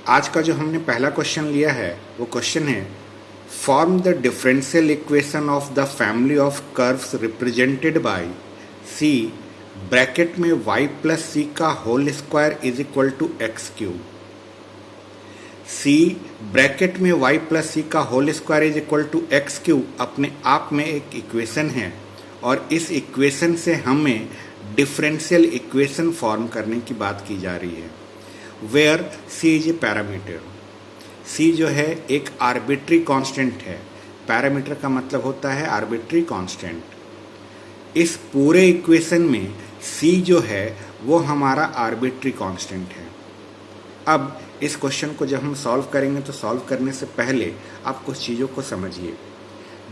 आज का जो हमने पहला क्वेश्चन लिया है वो क्वेश्चन है form the differential equation of the family of curves represented by c bracket में y प्लस सी का whole square is equal to x cube. C bracket में y प्लस सी का whole square is equal to x cube अपने आप में एक equation है और इस इक्वेशन से हमें डिफरेंशियल इक्वेशन फॉर्म करने की बात की जा रही है। Where C is a parameter. C जो है एक आर्बिट्री कांस्टेंट है। पैरामीटर का मतलब होता है आर्बिट्री कांस्टेंट। इस पूरे इक्वेशन में सी जो है वो हमारा आर्बिट्री कांस्टेंट है। अब इस क्वेश्चन को जब हम सॉल्व करेंगे तो सॉल्व करने से पहले आप कुछ चीज़ों को समझिए।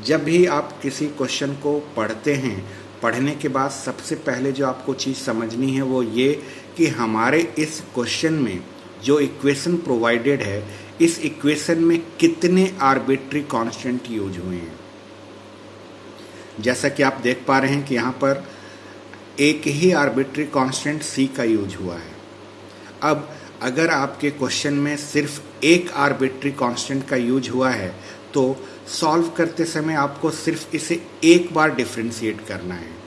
जब भी आप किसी क्वेश्चन को पढ़ते हैं, पढ़ने के बाद सबसे पहले जो आपको चीज़ समझनी है वो ये कि हमारे इस क्वेश्चन में जो इक्वेशन प्रोवाइडेड है, इस इक्वेशन में कितने आर्बिट्री कांस्टेंट यूज हुए हैं। जैसा कि आप देख पा रहे हैं कि यहाँ पर एक ही आर्बिट्री कांस्टेंट सी का यूज हुआ है। अब अगर आपके क्वेश्चन में सिर्फ एक आर्बिट्री कांस्टेंट का यूज हुआ है तो सॉल्व करते समय आपको सिर्फ इसे एक बार डिफरेंशिएट करना है।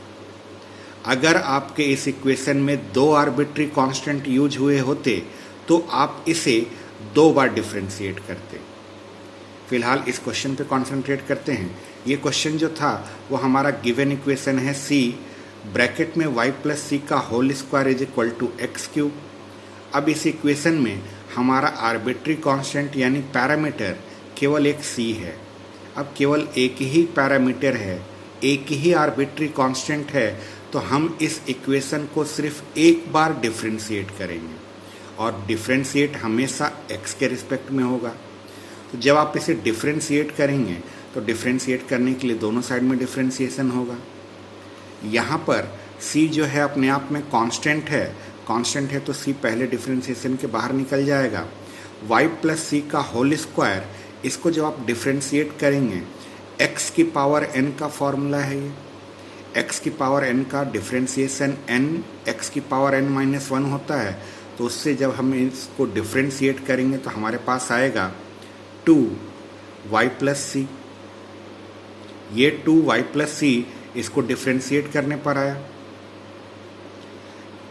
अगर आपके इस इक्वेशन में दो आर्बिट्री कांस्टेंट यूज हुए होते तो आप इसे दो बार डिफरेंशिएट करते। फिलहाल इस क्वेश्चन पे कंसंट्रेट करते हैं। ये क्वेश्चन जो था वो हमारा गिवन इक्वेशन है सी ब्रैकेट में y प्लस सी का whole square is equal to x cube. अब इस इक्वेशन में हमारा आर्बिट्री कांस्टेंट यानी पैरामीटर केवल एक सी है। अब केवल एक ही पैरामीटर है, एक ही आर्बिट्री कांस्टेंट है, तो हम इस इक्वेशन को सिर्फ एक बार डिफरेंशिएट करेंगे और डिफरेंशिएट हमेशा x के रिस्पेक्ट में होगा। तो जब आप इसे डिफरेंशिएट करेंगे तो डिफरेंशिएट करने के लिए दोनों साइड में डिफरेंशिएशन होगा। यहाँ पर c जो है अपने आप में कांस्टेंट है तो c पहले डिफरेंशिएशन के बाहर निकल जाएगा। y प्लस सी का होल स्क्वायर, इसको जब आप डिफरेंशिएट करेंगे x की पावर n का फॉर्मूला है ये। x की पावर n का डिफरेंशिएशन n x की पावर n माइनस 1 होता है, तो उससे जब हम इसको डिफरेंशिएट करेंगे तो हमारे पास आएगा 2y प्लस सी। ये 2y प्लस सी इसको डिफरेंशिएट करने पर आया।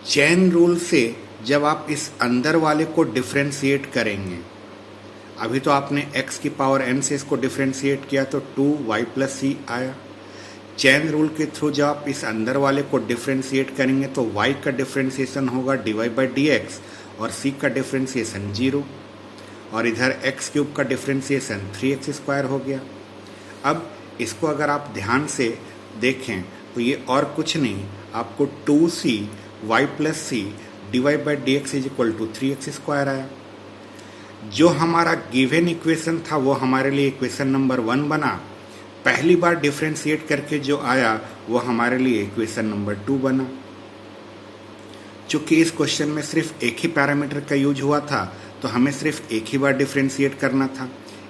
चेन रूल से जब आप इस अंदर वाले को डिफरेंशिएट करेंगे, अभी तो आपने x की पावर n से इसको डिफरेंशिएट किया तो 2y प्लस सी आया। चेन रूल के थ्रू जब आप इस अंदर वाले को डिफरेंशिएट करेंगे तो y का डिफरेंशिएशन होगा dy/dx और c का डिफरेंशिएशन 0 और इधर x क्यूब का डिफरेंशिएशन 3x स्क्वायर हो गया। अब इसको अगर आप ध्यान से देखें तो ये और कुछ नहीं, आपको 2c y plus c dy/dx is equal to 3x square आया। जो हमारा गिवन इक्वेशन था वो हमारे लिए इक्वेशन नंबर 1 बना। पहली बार डिफरेंशिएट करके जो आया वो हमारे लिए इक्वेशन नंबर 2 बना। चूंकि इस क्वेश्चन में सिर्फ एक ही पैरामीटर का यूज हुआ था तो हमें सिर्फ एक ही बार डिफरेंशिएट करना था।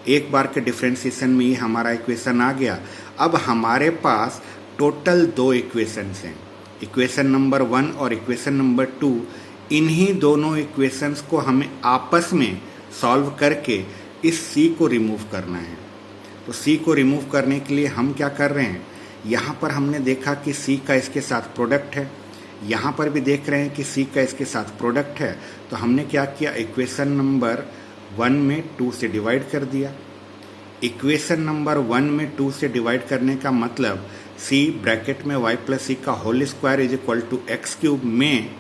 एक बार के डिफरेंशिएशन में ये हमारा इक्वेशन आ गया। अब हमारे पास टोटल दो इक्वेशंस हैं, इक्वेशन नंबर 1 और इक्वेशन नंबर 2। इन्हीं दोनों इक्वेशंस को हमें आपस में सॉल्व करके इस c को रिमूव करना है। तो c को रिमूव करने के लिए हम क्या कर रहे हैं, यहाँ पर हमने देखा कि c का इसके साथ प्रोडक्ट है, यहाँ पर भी देख रहे हैं कि c का इसके साथ प्रोडक्ट है। तो हमने क्या किया, इक्वेशन नंबर 1 में 2 से डिवाइड कर दिया। इक्वेशन नंबर 1 में 2 से डिवाइड करने का मतलब c ब्रैकेट में y प्लस सी का whole square is equal to x cube में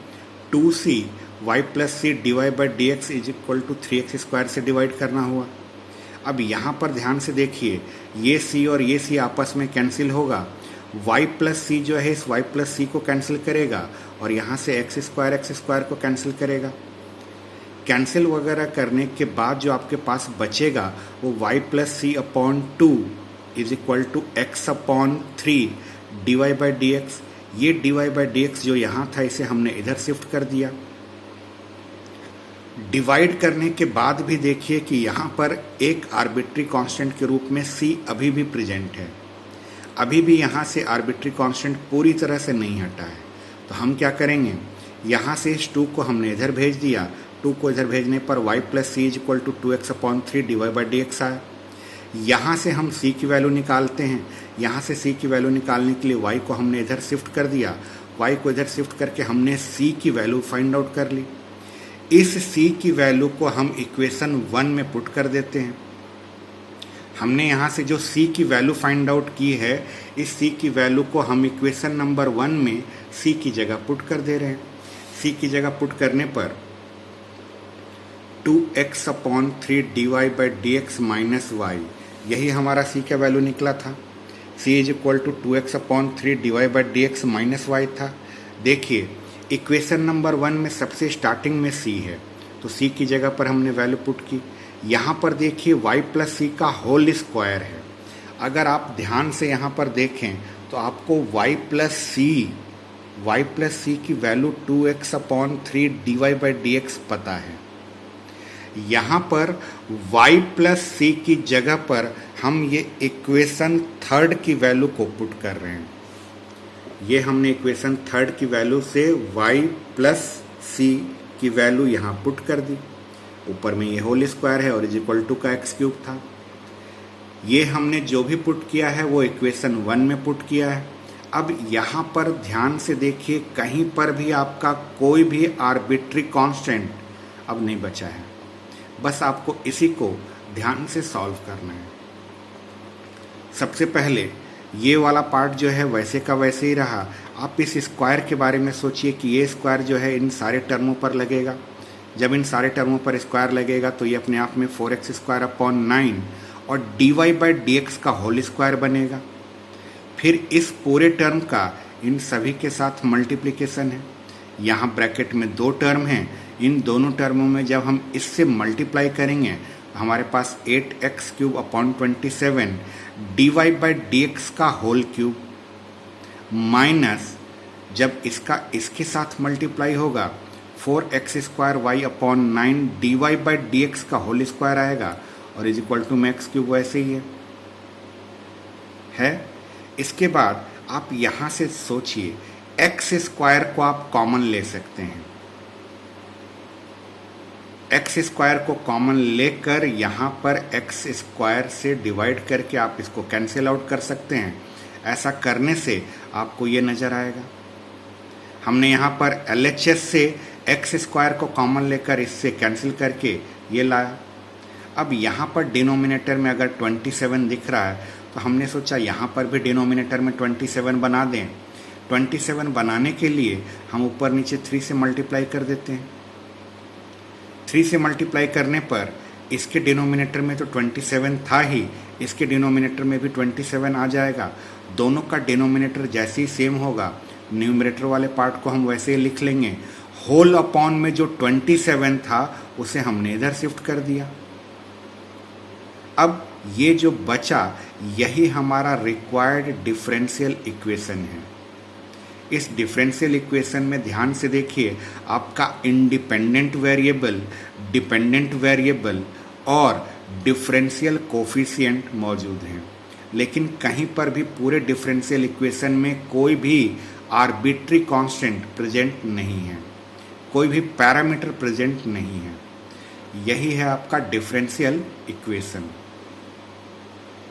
2c y plus c dy/dx is equal to 3x square से डिवाइड करना हुआ। अब यहाँ पर ध्यान से देखिए, ये c और ये c आपस में कैंसिल होगा। y प्लस सी जो है इस y प्लस सी को कैंसिल करेगा और यहाँ से x स्क्वायर को कैंसिल करेगा। कैंसिल वगैरह करने के बाद जो आपके पास बचेगा वो y plus c upon 2 is equal to x upon 3 dy/dx। ये dy/dx जो यहाँ था इसे हमने इधर शिफ्ट कर दिया। डिवाइड करने के बाद भी देखिए कि यहाँ पर एक आर्बिट्री कांस्टेंट के रूप में c अभी भी प्रेजेंट है। अभी भी यहाँ से आर्बिट्री कांस्टेंट पूरी तरह से नहीं हटा है। तो हम क्या करेंगे, यहाँ से इस 2 को हमने इधर भेज दिया 2 को इधर भेजने पर y plus c is equal to 2x/3 dy/dx आया। यहाँ से हम c की वैल्यू निकालते हैं। यहाँ से c की वैल्यू निकालने के लिए y को हमने इधर शिफ्ट कर दिया। y को इधर शिफ्ट करके हमने c की वैल्यू फाइंड आउट कर ली। इस c की वैल्यू को हम इक्वेशन 1 में पुट कर देते हैं। हमने यहाँ से जो c की वैल्यू फाइंड आउट की है, इस c की वैल्यू को हम इक्वेशन नंबर 1 में c की जगह पुट कर दे रहे हैं। c की जगह पुट करने पर 2x/3 dy/dx माइनस y, यही हमारा c का वैल्यू निकला था। c is equal to 2x/3 dy/dx minus y था। देखिए इक्वेशन नंबर 1 में सबसे स्टार्टिंग में c है, तो c की जगह पर हमने वैल्यू पुट की। यहाँ पर देखिए y प्लस सी का होल स्क्वायर है। अगर आप ध्यान से यहाँ पर देखें तो आपको y प्लस सी की वैल्यू 2x/3 dy/dx पता है। यहाँ पर y प्लस सी की जगह पर हम ये इक्वेशन 3 की वैल्यू को पुट कर रहे हैं। ये हमने इक्वेशन 3 की वैल्यू से y प्लस सी की वैल्यू यहाँ पुट कर दी। ऊपर में ये होल स्क्वायर है और इज इक्वल टू का x क्यूब था। ये हमने जो भी पुट किया है वो इक्वेशन 1 में पुट किया है। अब यहाँ पर ध्यान से देखिए, कहीं पर भी आपका कोई भी आर्बिट्री कांस्टेंट अब नहीं बचा है। बस आपको इसी को ध्यान से सॉल्व करना है। सबसे पहले ये वाला पार्ट जो है वैसे का वैसे ही रहा। आप इस स्क्वायर के बारे में सोचिए कि ये स्क्वायर जो है इन सारे टर्मों पर लगेगा। जब इन सारे टर्मों पर स्क्वायर लगेगा तो ये अपने आप में 4x² 9 और dy/dx का होल स्क्वायर बनेगा। फिर इस पूरे टर्म का इन सभी के साथ मल्टीप्लिकेशन है। यहाँ ब्रैकेट में 2 टर्म हैं। इन दोनों टर्मों में जब हम इससे मल्टीप्लाई करेंगे तो हमारे पास 8x³ 27 dy/dx का होल क्यूब माइनस जब इसका इसके साथ मल्टीप्लाई होगा 4x² y/9 dy/dx का होल स्क्वायर आएगा और is equal to max cube वैसे ही है। इसके बाद आप यहाँ से सोचिए, x² को आप कॉमन ले सकते हैं। x² को कॉमन लेकर यहाँ पर x² से डिवाइड करके आप इसको कैंसिल आउट कर सकते हैं। ऐसा करने से आपको ये नज़र आएगा। हमने यहाँ पर LHS से x² को कॉमन लेकर इससे कैंसिल करके ये लाया। अब यहाँ पर डिनोमिनेटर में अगर 27 दिख रहा है तो हमने सोचा यहाँ पर भी डिनोमिनेटर में 27 बना दें। 27 बनाने के लिए हम ऊपर नीचे 3 से मल्टीप्लाई कर देते हैं। 3 से मल्टीप्लाई करने पर इसके डिनोमिनेटर में तो 27 था ही, इसके डिनोमिनेटर में भी 27 आ जाएगा। दोनों का डिनोमिनेटर जैसे ही सेम होगा, न्यूमरेटर वाले पार्ट को हम वैसे ही लिख लेंगे। होल अपॉन में जो 27 था उसे हमने इधर शिफ्ट कर दिया। अब ये जो बचा यही हमारा रिक्वायर्ड डिफरेंशियल इक्वेशन है। इस डिफरेंशियल इक्वेशन में ध्यान से देखिए, आपका इंडिपेंडेंट वेरिएबल, डिपेंडेंट वेरिएबल और डिफरेंशियल कोफिशिएंट मौजूद हैं, लेकिन कहीं पर भी पूरे डिफरेंशियल इक्वेशन में कोई भी आर्बिट्री कांस्टेंट प्रेजेंट नहीं है, कोई भी पैरामीटर प्रेजेंट नहीं है। यही है आपका डिफरेंशियल इक्वेशन।